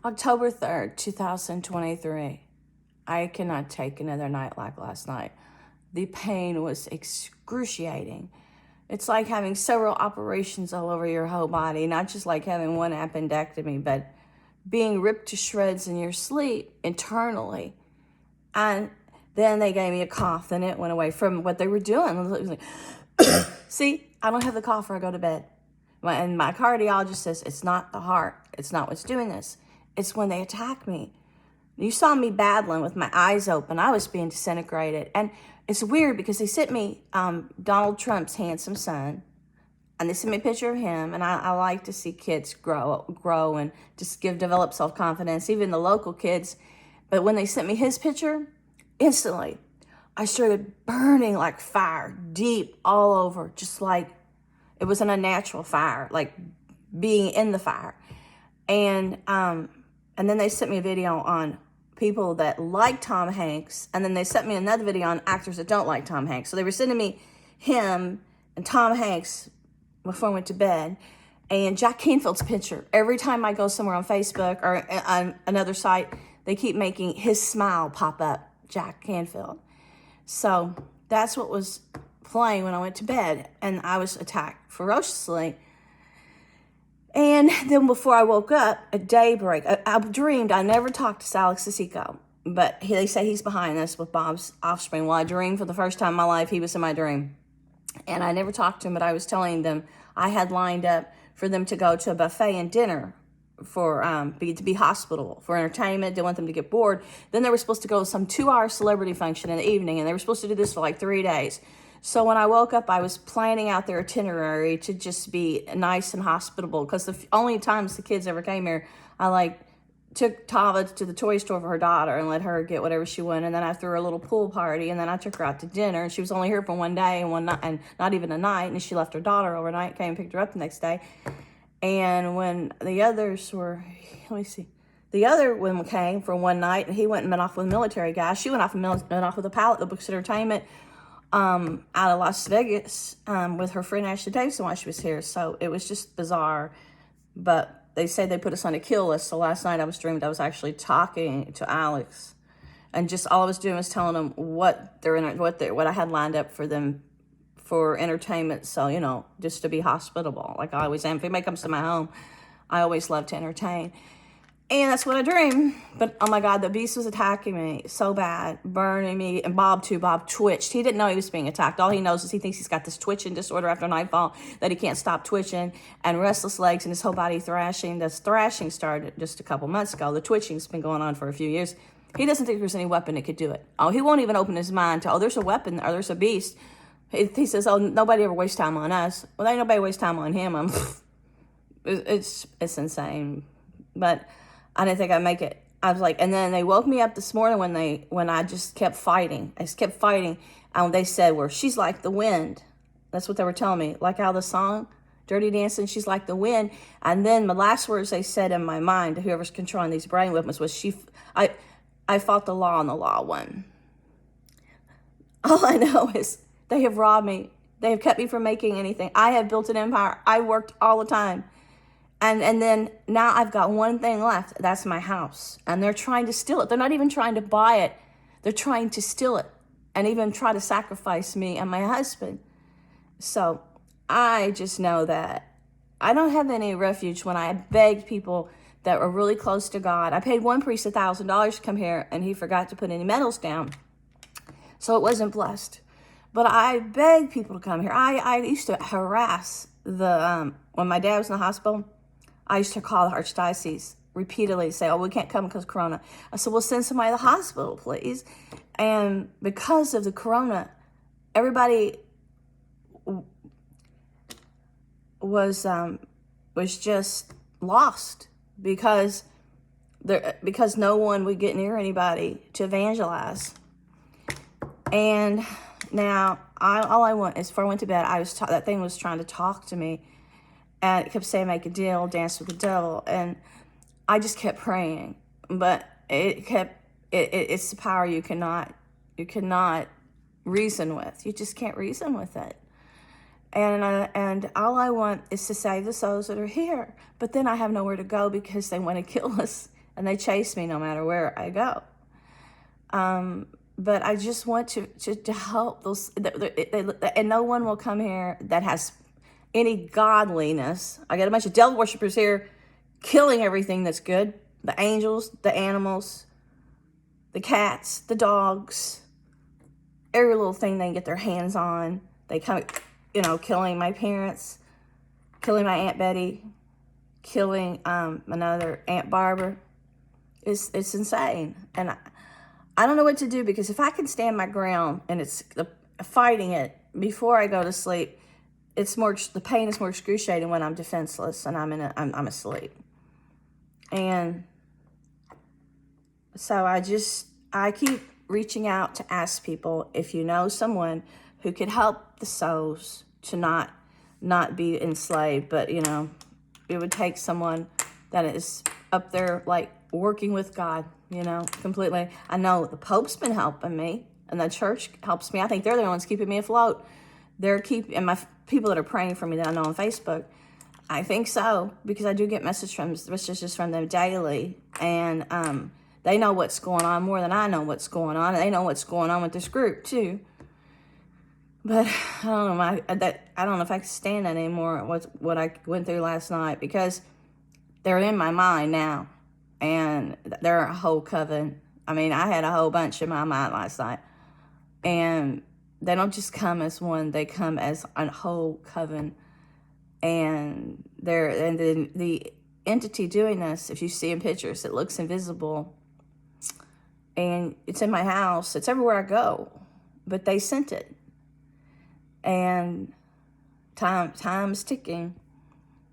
October 3rd, 2023. I cannot take another night like last night. The pain was excruciating. It's like having several operations all over your whole body, not just like having one appendectomy, but being ripped to shreds in your sleep internally. And then they gave me a cough, and it went away from what they were doing. It was like, see, I don't have the cough or I go to bed. And my cardiologist says, it's not the heart. It's not what's doing this. It's when they attack me. You saw me battling with my eyes open. I was being disintegrated. And it's weird because they sent me Donald Trump's handsome son. And they sent me a picture of him. And I like to see kids grow and just develop self-confidence, even the local kids. But when they sent me his picture, instantly, I started burning like fire, deep all over, just like it was an unnatural fire, like being in the fire. And then they sent me a video on people that like Tom Hanks, and then they sent me another video on actors that don't like Tom Hanks. So they were sending me him and Tom Hanks before I went to bed, and Jack Canfield's picture. Every time I go somewhere on Facebook or on another site, they keep making his smile pop up, Jack Canfield. So that's what was playing when I went to bed, and I was attacked ferociously. And then before I woke up at daybreak, I dreamed. I never talked to Alex Sisico, but they say he's behind this with Bob's Offspring. Well, I dreamed for the first time in my life he was in my dream. And I never talked to him, but I was telling them I had lined up for them to go to a buffet and dinner for to be hospitable for entertainment. Didn't want them to get bored. Then they were supposed to go to some 2-hour celebrity function in the evening, and they were supposed to do this for like 3 days. So when I woke up, I was planning out their itinerary to just be nice and hospitable, because the only times the kids ever came here, I took Tava to the toy store for her daughter and let her get whatever she wanted, and then I threw her a little pool party, and then I took her out to dinner, and she was only here for one day and one night, and not even a night, and she left her daughter overnight, came and picked her up the next day. And when the others were, the other one came for one night, and he went and met off with a military guy. She went off with a pilot that books entertainment out of Las Vegas with her friend Ashley Davidson while she was here. So it was just bizarre. But they say they put us on a kill list. So last night I was actually talking to Alex, and just all I was doing was telling them what I had lined up for them for entertainment. So, just to be hospitable, like I always am. If anybody comes to my home, I always love to entertain. And that's what I dreamed. But, oh my God, the beast was attacking me so bad, burning me. And Bob, too. Bob twitched. He didn't know he was being attacked. All he knows is he thinks he's got this twitching disorder after nightfall, that he can't stop twitching, and restless legs and his whole body thrashing. This thrashing started just a couple months ago. The twitching's been going on for a few years. He doesn't think there's any weapon that could do it. Oh, he won't even open his mind to, there's a weapon or there's a beast. He says, nobody ever wastes time on us. Well, ain't nobody waste time on him. It's insane. But I didn't think I'd make it. I was like, and then they woke me up this morning when I just kept fighting. I just kept fighting. And they said, she's like the wind. That's what they were telling me. Like how the song, Dirty Dancing, she's like the wind. And then the last words they said in my mind to whoever's controlling these brain weapons was, I fought the law and the law won. All I know is they have robbed me. They have kept me from making anything. I have built an empire. I worked all the time. And then now I've got one thing left. That's my house. And they're trying to steal it. They're not even trying to buy it. They're trying to steal it and even try to sacrifice me and my husband. So I just know that I don't have any refuge when I begged people that were really close to God. I paid one priest $1,000 to come here, and he forgot to put any medals down. So it wasn't blessed. But I begged people to come here. I used to harass when my dad was in the hospital, I used to call the Archdiocese repeatedly, say, we can't come because of Corona. I said, well, send somebody to the hospital, please. And because of the Corona, everybody was just lost because no one would get near anybody to evangelize. And now all I want is, before I went to bed, that thing was trying to talk to me. And it kept saying, make a deal, dance with the devil. And I just kept praying. But it's the power you cannot reason with. You just can't reason with it. And all I want is to save the souls that are here. But then I have nowhere to go because they want to kill us. and they chase me no matter where I go. But I just want to help those, and no one will come here that has any godliness. I got a bunch of devil worshippers here killing everything that's good. The angels, the animals, the cats, the dogs, every little thing they can get their hands on. They come, killing my parents, killing my Aunt Betty, killing another Aunt Barbara. It's insane. And I don't know what to do, because if I can stand my ground and it's fighting it before I go to sleep, the pain is more excruciating when I'm defenseless and I'm asleep. And so I keep reaching out to ask people, if you know someone who could help the souls to not be enslaved, but it would take someone that is up there like working with God, completely. I know the Pope's been helping me, and the church helps me. I think they're the ones keeping me afloat. And my people that are praying for me that I know on Facebook, I think so, because I do get messages from them daily, and they know what's going on more than I know what's going on, and they know what's going on with this group too. But I don't know. I don't know if I can stand that anymore. What I went through last night, because they're in my mind now, and they're a whole coven. I mean, I had a whole bunch in my mind last night, and they don't just come as one; they come as a whole coven. And the entity doing this, if you see in pictures, it looks invisible, and it's in my house. It's everywhere I go, but they sent it. And time's ticking.